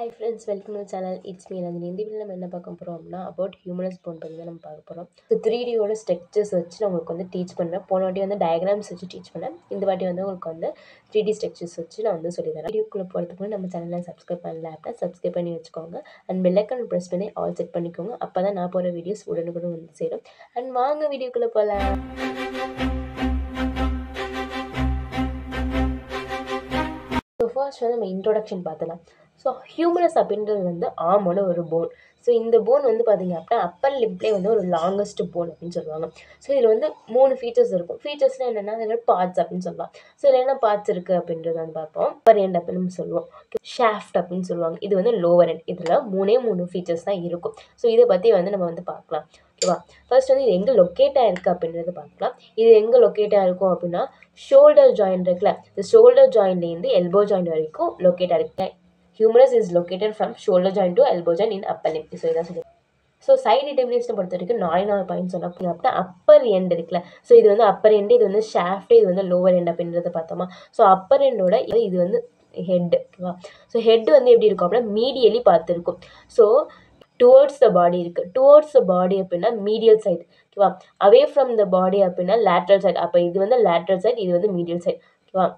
Hi friends, welcome to the channel. It's me Nandini. இந்த வீடியோல நம்ம என்ன பார்க்க போறோம்னா about humerus bone பத்தி தான் நம்ம பார்க்க போறோம். So 3D ஓட ஸ்ட்ரக்சர்ஸ் வச்சு நான் உங்களுக்கு டீச் பண்றேன். போன வாட்டி டயகிராம்ஸ் வச்சு டீச் பண்ணேன். இந்த வாட்டி உங்களுக்கு 3D ஸ்ட்ரக்சர்ஸ் வச்சு நான் சொல்லி தரேன். வீடியோக்குள்ள போறதுக்கு முன்னாடி நம்ம சேனலை சப்ஸ்கிரைப் பண்ணல அப்படின்னா சப்ஸ்கிரைப் பண்ணி வச்சுக்கோங்க. அண்ட் பெல் ஐகான் பிரஸ் பண்ணி ஆல் செட் பண்ணிக்கோங்க. அப்பதான் நான் போற வீடியோஸ் உடனுக்குடன் சேரும். அண்ட் வாங்க வீடியோக்குள்ள போலாம். ஃபர்ஸ்ட் நம்ம இன்ட்ரோடக்ஷன் பார்த்தலாம். ஸோ ஹியூமரஸ் அப்படின்றது ஆர்மோட ஒரு போன். ஸோ இந்த போன் பார்த்தீங்க அப்படின்னா அப்பர் லிப்லேயே ஒரு லாங்கஸ்ட் போன் அப்படின்னு சொல்லுவாங்க. ஸோ இதில் 3 ஃபீச்சர்ஸ் இருக்கும். ஃபீச்சர்ஸ்னால் என்னென்னா இதில் பார்ட்ஸ் அப்படின்னு சொல்லலாம். ஸோ இதில் என்ன பார்ட்ஸ் இருக்குது அப்படின்றத பார்ப்போம். அப்பர் எண்ட் அப்படின்னு சொல்லுவோம். ஷாஃப்ட் அப்படின்னு சொல்லுவாங்க. இது லோவர் எண்ட். இதில் 3 ஃபீச்சர்ஸ் தான் இருக்கும். ஸோ இதை பற்றி நம்ம பார்க்கலாம். ஓகேவா? ஃபர்ஸ்ட் இது எங்கே லொக்கேட் ஆகிருக்கு அப்படின்றத பார்க்கலாம். இது எங்கே லொக்கேட் ஆகிருக்கும் அப்படின்னா ஷோல்டர் ஜாயிண்ட் இருக்குல்ல, இந்த ஷோல்டர் ஜாயின்லேருந்து எல்போ ஜாயிண்ட் வரைக்கும் லொக்கேட் ஆகிருக்கு. Humerus is located from shoulder joint to elbow joint in upper limb. So இதான் சொல்லி. ஸோ சைட் டிட்டர்மினேஷனை பொறுத்த வரைக்கும் 4 பாயிண்ட் சொன்னோம் அப்படின்னா அப்பர் எண்ட் இருக்குல்ல. ஸோ இது அப்பர் எண்டு, இது ஷாஃப்ட், இது லோவர் எண்ட் அப்படின்றத பார்த்தோமா. ஸோ அப்பர் எண்டோட இது ஹெட். ஓகேவா? ஸோ ஹெட் எப்படி இருக்கும் அப்படின்னா மீடியலி பார்த்துருக்கும். ஸோ டுவர்ட்ஸ் த பாடி இருக்குது. டுவர்ட்ஸ் த பாடி அப்படின்னா மீடியல் சைட். ஓகேவா? அவே ஃப்ரம் த பாடி அப்படின்னா லேட்ரல் சைட். அப்போ இது லேட்ரல் சைட், இது மீடியல் சைட். ஓகேவா?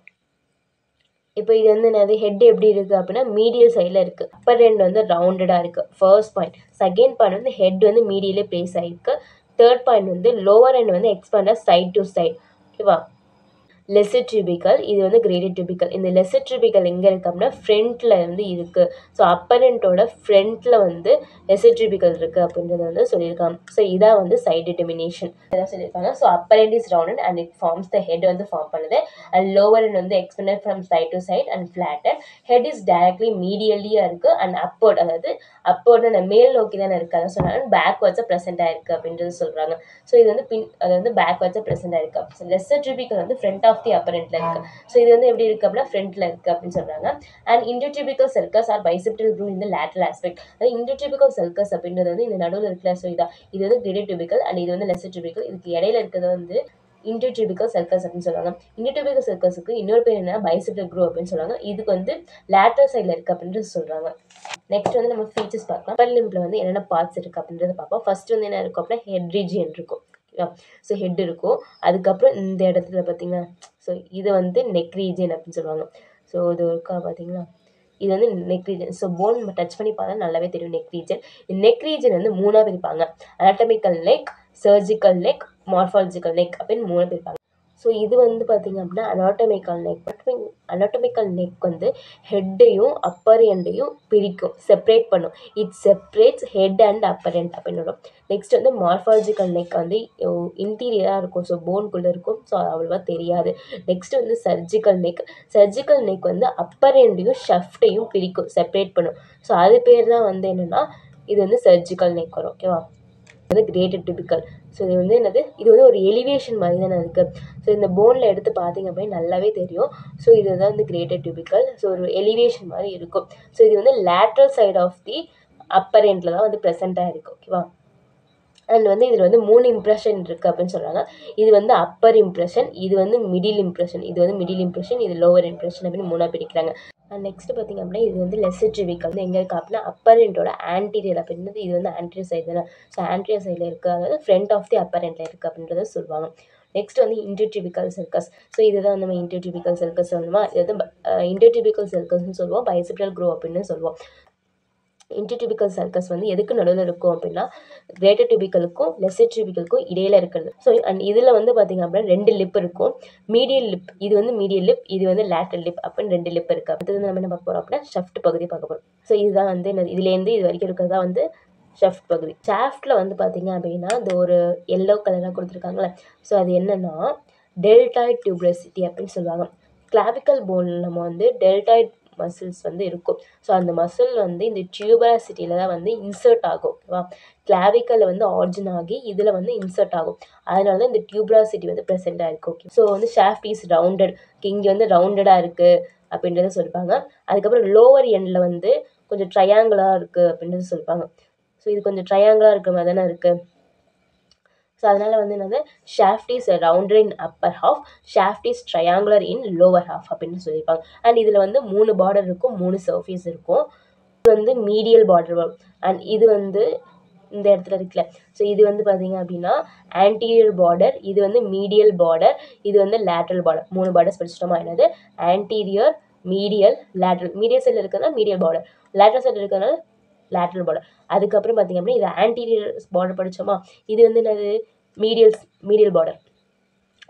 இப்போ இது என்னது ஹெட் எப்படி இருக்குது அப்படின்னா மீடியல் சைடில் இருக்குது. அப்பர் எண்ட் ரவுண்டடாக இருக்குது. First point. Second point head மீடியலே பிளேஸ் ஆகிருக்கு. Third point lower end expand side to side. ஓகேவா? லெசர் டியூபிக்கல், இது கிரேடட் டியூபிக்கல். இந்த லெசர் டியூபிக்கல் எங்கே இருக்குது அப்படின்னா ஃப்ரண்ட்டில் இருக்குது. ஸோ அப்பரண்ட்டோட ஃப்ரண்ட்டில் லெசர் டியூபிக்கல் இருக்குது அப்படின்றத சொல்லியிருக்காங்க. ஸோ இதான் சைட் டிட்டர்மினேஷன் இதான் சொல்லியிருக்காங்க. So upper is rounded and it forms the head form பண்ணுது. And lower end expanded from side to side and flattened. Head is directly மீடியலியாக இருக்குது அண்ட் அப்போர்ட், அதாவது அப்போர்டு மேல் நோக்கி தானே இருக்குது. அதை சொன்னாலும் பேக்வர்ட்ஸாக ப்ரெசென்ட் ஆயிருக்கு அப்படின்றது சொல்கிறாங்க. ஸோ இது பின் அது பேக்வர்ட்ஸாக ப்ரெசென்ட் ஆயிருக்கு. So lesser tubercle front of the upper எண்ட்ல இருக்கு. ஸோ இது எப்படி இருக்கு அப்படின்னா ஃப்ரண்ட்ல இருக்கு அப்படின்னு சொல்றாங்க. And intertubercular sulcus or bicipital groove in the lateral aspect. அதாவது இன்டர்டியூபிக்கல் செல்கஸ் அப்படின்றது இந்த நடுவில் இருக்குல்ல. ஸோ இது கிரேடட் டியூபிக்கல் அண்ட் இது லெசர் டியூபிக்கல். இதுக்கு இடையில இருக்கிறது இன்டர்டியூபிக்கல் செல்கஸ் அப்படின்னு சொல்லுவாங்க. இன்டர்டியூபிக்கல் செல்கஸுக்கு இன்னொரு பேர் என்ன பைசெப்டல் க்ரூவ் அப்படின்னு சொல்லுவாங்க. இதுக்கு லேட்டரல் சைடில் இருக்கு அப்படின்றது சொல்றாங்க. நெக்ஸ்ட் நம்ம ஃபீச்சர்ஸ் பார்க்கலாம். அப்பர் லிம்ப்ல என்னென்ன பார்ட்ஸ் இருக்கு அப்படின்றத பார்ப்போம். ஃபர்ஸ்ட் என்ன இருக்கும் அப்படின்னா ஹெட் ரீஜியன் இருக்கும். ஸோ ஹெட் இருக்கும். அதுக்கப்புறம் இந்த இடத்துல பார்த்தீங்கன்னா ஸோ இது நெக் ரீஜியன் அப்படின்னு சொல்லுவாங்க. ஸோ இது இருக்கா பார்த்தீங்களா, இது neck region. So bone touch பண்ணி பார்த்தா நல்லாவே தெரியும் நெக் ரீஜன். நெக் ரீஜன் 3ஆக பிரிப்பாங்க. Anatomical neck, surgical neck, morphological neck அப்படின்னு 3 பிரிப்பாங்க. ஸோ இது பார்த்தீங்க அப்படின்னா அனாட்டமிக்கல் நெக். அனாட்டமிக்கல் நெக் ஹெட்டையும் அப்பர் எண்டையும் பிரிக்கும், செப்பரேட் பண்ணும். It separates head and upper end அப்படின்னு வரும். நெக்ஸ்ட் மார்ஃபாலஜிக்கல் நெக் இன்டீரியராக இருக்கும். ஸோ போன்குள்ளே இருக்கும். ஸோ அவ்வளோவா தெரியாது. Next surgical neck. Surgical neck upper எண்டையும் ஷஃப்டையும் பிரிக்கும், செப்பரேட் பண்ணும். ஸோ அது பேர் தான் என்னென்னா இது சர்ஜிக்கல் நெக் வரும். ஓகேவா? Graded tubercle. ஸோ இது என்னது, இது ஒரு எலிவேஷன் மாதிரி தானே இருக்குது. ஸோ இந்த போனில் எடுத்து பார்த்தீங்க அப்படின்னு நல்லாவே தெரியும். ஸோ இதுதான் கிரேடட் டியூபிக்கல். ஸோ ஒரு எலிவேஷன் மாதிரி இருக்கும். ஸோ இது lateral side of the upper எண்டில் தான் ப்ரெசென்ட்டாக இருக்குது. ஓகேவா? அண்ட் இதில் 3 இம்ப்ரெஷன் இருக்குது அப்படின்னு சொல்கிறாங்க. இது அப்பர் இம்ப்ரெஷன், இது மிடில் இம்ப்ரெஷன், இது மிடில் இம்ப்ரெஷன், இது லோவர் இம்ப்ரெஷன் அப்படின்னு 3ஆக பிரிக்கிறாங்க. அண்ட் நெக்ஸ்ட் பார்த்தீங்க அப்படின்னா இது லெசர் டியூபிக்கல் எங்கே இருக்குது அப்படின்னா அப்பர் எண்டோட ஆன்டீரியர் அப்படின்றது. இது ஆன்டீரியர் சைடு தானே. ஸோ ஆன்டீரியர் சைடில் இருக்குது, அதாவது ஃப்ரண்ட் ஆஃப் தி அப்பர் எண்டில் இருக்குது அப்படின்றத சொல்லுவாங்க. நெக்ஸ்ட் இன்டர்டியூபிக்கல் செல்கஸ். ஸோ இதுதான் நம்ம இன்டர்டியூபிக்கல் செல்கஸ் சொல்லுவோம். இது இன்டர்டியூபிக்கல் செல்கஸ்ன்னு சொல்லுவோம், பைசெப்டல் க்ரூவ் அப்படின்னு சொல்லுவோம். இன்டர்டியூபிக்கல் சர்க்கஸ் எதுக்கு நடுவில் இருக்கும் அப்படின்னா கிரேட்டர் டியூபிக்கலுக்கும் லெசர் டியூபிக்கலுக்கும் இடையில இருக்கிறது. ஸோ அண்ட் இதில் பார்த்தீங்க அப்படின்னா 2 லிப் இருக்கும். மீடியல் லிப், இது மீடியல் லிப், இது லேட்டரல் லிப் அப்படின்னு 2 லிப் இருக்குது. அடுத்தது நம்ம என்ன பார்க்க போகிறோம் அப்படின்னா ஷஃப்ட் பகுதி பார்க்க போகிறோம். ஸோ இதுதான் இதுலேருந்து இது வரைக்கும் இருக்கிறதா ஷஃப்ட் பகுதி. ஷாஃப்டில் பார்த்தீங்க அப்படின்னா இந்த ஒரு எல்லோ கலராக கொடுத்துருக்காங்களே. ஸோ அது என்னென்னா டெல்டாய்ட் டியூப்ரசிட்டி அப்படின்னு சொல்லுவாங்க. கிளாவிக்கல் போனில் நம்ம டெல்டாய்ட் மசில்ஸ் இருக்கும். ஸோ அந்த மசில் இந்த டியூபராசிட்டியில் தான் இன்சர்ட் ஆகும். ஓகேவா? கிளாவிக்கல் ஆரிஜின் ஆகி இதில் இன்சர்ட் ஆகும். அதனால தான் இந்த டியூபராசிட்டி ப்ரெசென்ட் ஆகிருக்கு. Okay. So shaft is rounded. இங்கே ரவுண்டடாக இருக்குது அப்படின்றத சொல்லிப்பாங்க. அதுக்கப்புறம் லோவர் எண்டில் கொஞ்சம் ட்ரையாங்குலாக இருக்குது அப்படின்றத சொல்லிப்பாங்க. ஸோ இது கொஞ்சம் ட்ரையாங்குலாக இருக்கிற மாதிரி தானே இருக்குது. ஸோ அதனால் என்னது shaft is rounded in upper half, shaft is triangular in lower half அப்படின்னு சொல்லியிருப்பாங்க. அண்ட் இதில் 3 பார்டர் இருக்கும், 3 சர்ஃபேஸ் இருக்கும். வந்து மீடியல் பார்டர் வரும். அண்ட் இது வந்து இந்த இடத்துல இருக்குல்ல, ஸோ இது வந்து பார்த்தீங்க அப்படின்னா ஆன்டீரியர் பார்டர், இது வந்து மீடியல் பார்டர், இது வந்து லேட்ரல் பார்டர். 3 பார்டர்ஸ் படிச்சிட்டோமா? என்னது ஆன்டீரியர், மீடியல், லேட்ரல். மீடியல் சைடில் இருக்கிறதுனால மீடியல் பார்டர், லேட்ரல் சைடில் இருக்கிறதுனால லேட்ரல் பார்டர். அதுக்கப்புறம் பார்த்தீங்க அப்படின்னா இது ஆன்டீரியர் பார்டர் படித்தோமா? இது வந்து என்னது மீடியல் பார்டர்.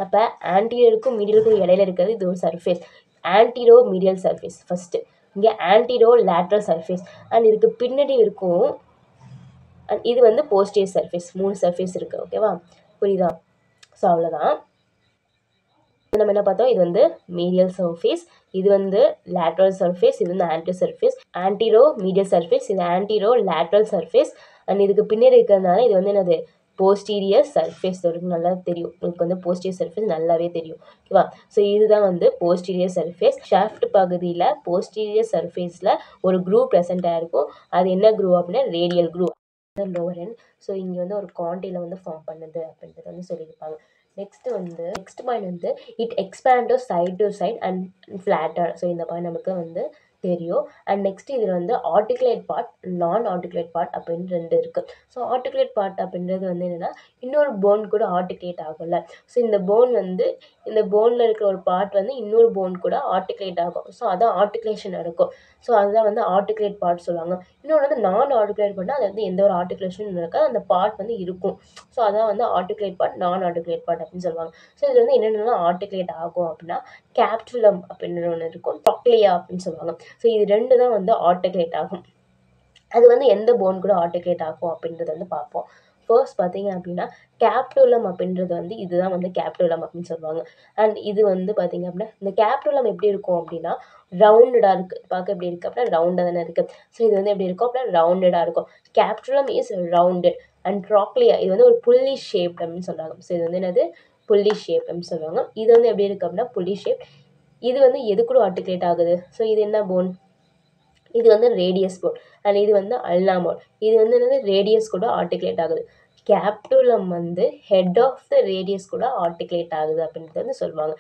அப்போ ஆன்டீரியருக்கும் மீடியலுக்கும் இடையில இருக்கிறது இது ஒரு சர்ஃபேஸ், ஆன்டீரோ மீடியல் சர்ஃபேஸ் ஃபஸ்ட்டு. இங்கே ஆன்டீரோ லேட்ரல் சர்ஃபேஸ். அண்ட் இதுக்கு பின்னாடி இருக்கும் அண்ட் இது வந்து போஸ்டீரியர் சர்ஃபேஸ். 3 சர்ஃபேஸ் இருக்குது. ஓகேவா? புரியுதா? ஸோ அவ்வளோதான். நம்ம என்ன பார்த்தோம்? இது வந்து மீடியல் சர்ஃபேஸ், இது வந்து லேட்ரல் சர்ஃபேஸ், இது வந்து ஆன்டீரியோ சர்ஃபேஸ், ஆன்டீரோ மீடியல் சர்ஃபேஸ், இது ஆன்டீரோ லேட்ரல் சர்ஃபேஸ். அண்ட் இதுக்கு பின்னாடி இருக்கிறதுனால இது வந்து என்னது போஸ்டீரியர் சர்ஃபேஸ். உங்களுக்கு நல்லா தெரியும், உங்களுக்கு வந்து போஸ்டீரியர் சர்ஃபேஸ் நல்லாவே தெரியும். ஓகேவா? ஸோ இதுதான் வந்து போஸ்டீரியர் சர்ஃபேஸ். ஷாஃப்ட் பகுதியில் போஸ்டீரியர் சர்ஃபேஸில் ஒரு க்ரூ ப்ரெசென்ட் ஆகிருக்கும். அது என்ன க்ரூ அப்படின்னா radial groove, lower end. So இங்கே வந்து ஒரு காண்டியில் வந்து ஃபார்ம் பண்ணுது அப்படின்றது வந்து சொல்லியிருப்பாங்க. நெக்ஸ்ட் பாயிண்ட் வந்து it expanded side to side and flatter. So இந்த பாயிண்ட் நமக்கு வந்து தெரியும். அண்ட் நெக்ஸ்ட் இதில் வந்து articulate part, non articulate part அப்படின்னு 2 இருக்குது. ஸோ ஆர்டிகுலேட் பார்ட் அப்படின்றது வந்து என்னென்னா இன்னொரு போன் கூட ஆர்டிகுலேட் ஆகும்ல. ஸோ இந்த போன் வந்து இந்த போனில் இருக்கிற ஒரு பார்ட் வந்து இன்னொரு போன் கூட ஆர்டிகுலேட் ஆகும். ஸோ அதான் ஆர்டிகுலேஷன் நடக்கும். ஸோ அதுதான் வந்து ஆர்டிகுலேட் பார்ட் சொல்லுவாங்க. இன்னொன்று வந்து நான் ஆர்டிகுலேட் பண்ணால் அது வந்து எந்த ஒரு ஆர்டிகுலேஷனும் இருக்காது, அந்த பார்ட் வந்து இருக்கும். ஸோ அதான் வந்து articulate part, non articulate part அப்படின்னு சொல்லுவாங்க. ஸோ இதில் வந்து என்னென்னலாம் ஆர்டிகுலேட் ஆகும் அப்படின்னா கேப்சுலம் அப்படின்னு ஒன்று இருக்கும், ட்ராக்லியா அப்படின்னு சொல்லுவாங்க. ஸோ இது 2 தான் வந்து ஆர்டிகுலேட் ஆகும். அது வந்து எந்த போன் கூட ஆர்டிகுலேட் ஆகும் அப்படின்றத வந்து பார்ப்போம். ஃபர்ஸ்ட் பார்த்தீங்க அப்படின்னா கேப்டுலம் அப்படின்றது வந்து இதுதான் வந்து கேப்டுலம் அப்படின்னு சொல்லுவாங்க. அண்ட் இது வந்து பார்த்தீங்க அப்படின்னா இந்த கேப்டுலம் எப்படி இருக்கும் அப்படின்னா ரவுண்டடாக இருக்குது. பார்க்க எப்படி இருக்குது அப்படின்னா ரவுண்டாக தானே இருக்குது. ஸோ இது வந்து எப்படி இருக்கும் அப்படின்னா ரவுண்டடாக இருக்கும். கேப்டுலம் இஸ் ரவுண்டட். அண்ட் ட்ராக்லியா இது வந்து ஒரு புள்ளி ஷேப் அப்படின்னு சொல்கிறாங்க. ஸோ இது வந்து என்னது புள்ளி ஷேப் அப்படின்னு சொல்லுவாங்க. இது வந்து எப்படி இருக்குது அப்படின்னா புள்ளி ஷேப். இது வந்து எது கூட ஆர்டிகுலேட் ஆகுது? ஸோ இது என்ன போன்? இது வந்து ரேடியஸ் போன். அண்ட் இது வந்து அல்னா போன். இது வந்து என்னது ரேடியஸ் கூட ஆர்டிகுலேட் ஆகுது. கேப்டுலம் வந்து ஹெட் ஆஃப் த ரேடியஸ் கூட ஆர்டிகுலேட் ஆகுது அப்படின்றது வந்து சொல்லுவாங்க.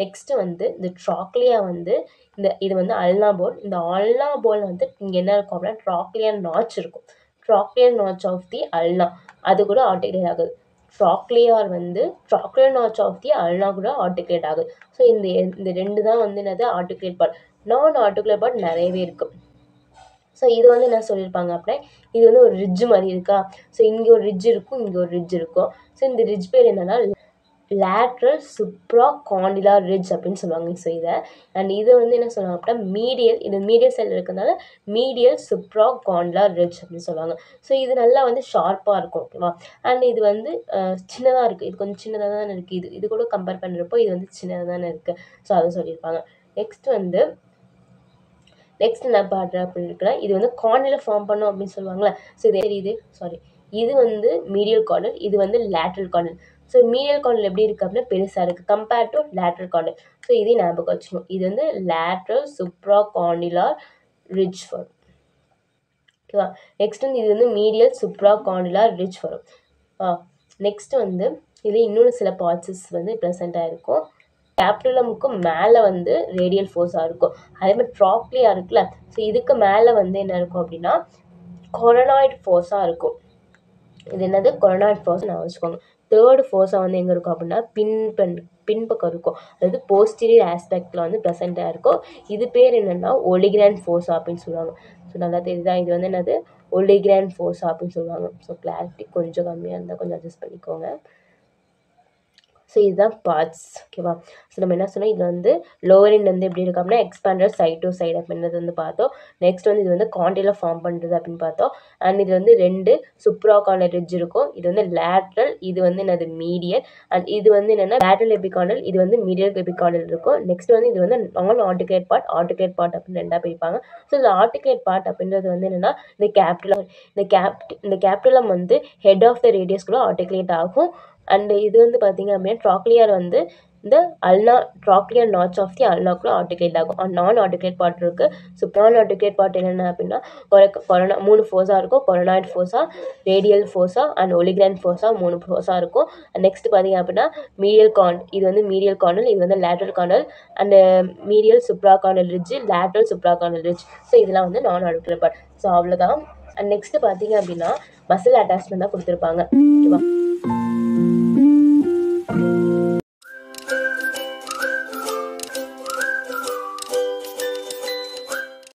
நெக்ஸ்ட் வந்து இந்த ட்ராக்லியா வந்து இது வந்து அல்னா போன். இந்த அல்னா போன் வந்து இங்கே என்ன இருக்கும் அப்படின்னா ட்ராக்லியா நாச் இருக்கும். ட்ராக்லியா நாச் ஆஃப் தி அல்னா அது கூட ஆர்டிகுலேட் ஆகுது. ட்ராக்லியார் வந்து ட்ராக்லியா நாச் ஆஃப் தி அல்னா கூட ஆர்டிகுலேட் ஆகுது. ஸோ இந்த 2 தான் வந்து என்னது articulate part. Non articulate part நிறையவே இருக்குது. ஸோ இது வந்து என்ன சொல்லியிருப்பாங்க அப்படின்னா இது வந்து ஒரு ரிட்ஜ் மாதிரி இருக்கா. ஸோ இங்கே ஒரு ரிட்ஜ் இருக்கும், இங்கே ஒரு ரிட்ஜ் இருக்கும். ஸோ இந்த ரிட்ஜ் பேர் என்னென்னா லேட்ரல் சுப்ராகாண்டிலார் ரிட்ஜ் அப்படின்னு சொல்லுவாங்க. ஸோ இதை அண்ட் இதை வந்து என்ன சொல்லுவாங்க அப்படின்னா மீடியல் சைடில் இருக்கிறதுனால மீடியல் சுப்ராகாண்டிலார் ரிட்ஜ் அப்படின்னு சொல்லுவாங்க. ஸோ இது நல்லா வந்து ஷார்ப்பாக இருக்கும். ஓகேவா? அண்ட் இது வந்து சின்னதாக இருக்குது. இது கொஞ்சம் சின்னதாக தானே இருக்குது. இது கூட கம்பேர் பண்ணுறப்போ இது வந்து சின்னதாக தானே இருக்குது. ஸோ அதை சொல்லியிருப்பாங்க. நெக்ஸ்ட் என்ன பாடுற அப்படின்னு இருக்கிற இது வந்து கார்னில் ஃபார்ம் பண்ணும் அப்படின்னு சொல்லுவாங்களே. ஸோ இது வந்து மீடியல் கார்னல், இது வந்து lateral Cornell. So medial Cornell எப்படி இருக்குது அப்படின்னா பெருசாக இருக்குது compared to lateral Cornell. So இதையும் ஞாபகம் வச்சுக்கணும். இது வந்து லேட்ரல் சுப்ராகாண்டிலார் ரிட்ஜ் வரும். ஓகேவா? நெக்ஸ்ட் வந்து இது வந்து மீடியல் சுப்ராகாண்டிலார் ரிட்ஜ் வரும். நெக்ஸ்ட் வந்து இது இன்னொன்று சில பார்ட்ஸஸ் வந்து ப்ரெசென்ட்டாக இருக்கும். கேப்டுலமுக்கும் மேலே வந்து ரேடியல் ஃபோர்ஸாக இருக்கும். அதே மாதிரி ட்ராக்லியா இருக்குல்ல. ஸோ இதுக்கு மேலே வந்து என்ன இருக்கும் அப்படின்னா கொரோனாய்டு ஃபோர்ஸாக இருக்கும். இது என்னது கொரோனாய்டு ஃபோர்ஸ் நான் வச்சுக்கோங்க. தேர்டு ஃபோர்ஸாக வந்து எங்கே இருக்கும் அப்படின்னா பின்பக்கம் இருக்கும். அதாவது போஸ்டீரியர் ஆஸ்பெக்டில் வந்து ப்ரெசென்ட்டாக இருக்கும். இது பேர் என்னென்னா ஒலிகிராண்ட் ஃபோர்ஸா அப்படின்னு சொல்லுவாங்க. ஸோ நல்லா தெரியுதா? இது வந்து என்னது ஒலிகிராண்ட் ஃபோர்ஸா அப்படின்னு சொல்லுவாங்க. ஸோ கிளாரிட்டி கொஞ்சம் கம்மியாக இருந்தால் கொஞ்சம் அட்ஜஸ்ட் பண்ணிக்கோங்க. ஸோ இதுதான் பார்ட்ஸ். ஓகேவா? ஸோ நம்ம என்ன சொன்னோம், இது வந்து லோவர் எண்ட் வந்து எப்படி இருக்கு அப்படின்னா எக்ஸ்பேண்டர் சைட் டு சைடு அப்படின்றது வந்து பார்த்தோம். நெக்ஸ்ட் வந்து இது வந்து காண்டியில் ஃபார்ம் பண்ணுறது அப்படின்னு பார்த்தோம். அண்ட் இது வந்து 2 சுப்ராகாண்டல் ரிட்ஜ் இருக்கும். இது வந்து லேட்ரல், இது வந்து என்னது மீடியல். அண்ட் இது வந்து என்னென்னா லேட்ரல் எபிகாண்டல், இது வந்து மீடியல் எபிகாண்டல் இருக்கும். நெக்ஸ்ட் வந்து இது வந்து நான் ஆர்டிகுலேட் பார்ட் அப்படின்னு 2ஆக பிரிப்பாங்க. ஸோ இந்த ஆர்டிகுலேட் பார்ட் அப்படின்றது வந்து என்னென்னா இந்த கேப்டுலம் வந்து ஹெட் ஆஃப் த ரேடியஸ் கூட ஆர்டிகுலேட் ஆகும். அண்ட் இது வந்து பார்த்தீங்க அப்படின்னா ட்ராக்லியர் வந்து இந்த ட்ராக்லியர் நாட்ச் ஆஃப் தி அல்னாக்குள்ள ஆர்டிகுலேட் ஆகும். நான் ஆர்டிகுலேட் பார்ட் இருக்குது. ஸோ நான் ஆர்டிகுலேட் பார்ட் என்னென்ன அப்படின்னா கொரோனா 3 ஃபோஸா இருக்கும். Coronoid fossa, radial fossa and olecranon fossa 3 fossa இருக்கும். நெக்ஸ்ட் பார்த்தீங்க அப்படின்னா இது வந்து மீடியல் கார்னல், இது வந்து lateral condyle and medial supracondylar ridge, lateral supracondylar ridge. So இதெல்லாம் வந்து நான் ஆர்டிகுலேட் பார்ட். ஸோ அவ்வளோதான். அண்ட் நெக்ஸ்ட் பார்த்தீங்க அப்படின்னா மசில் அட்டாச்மெண்ட் தான் கொடுத்துருப்பாங்க. ஓகேவா?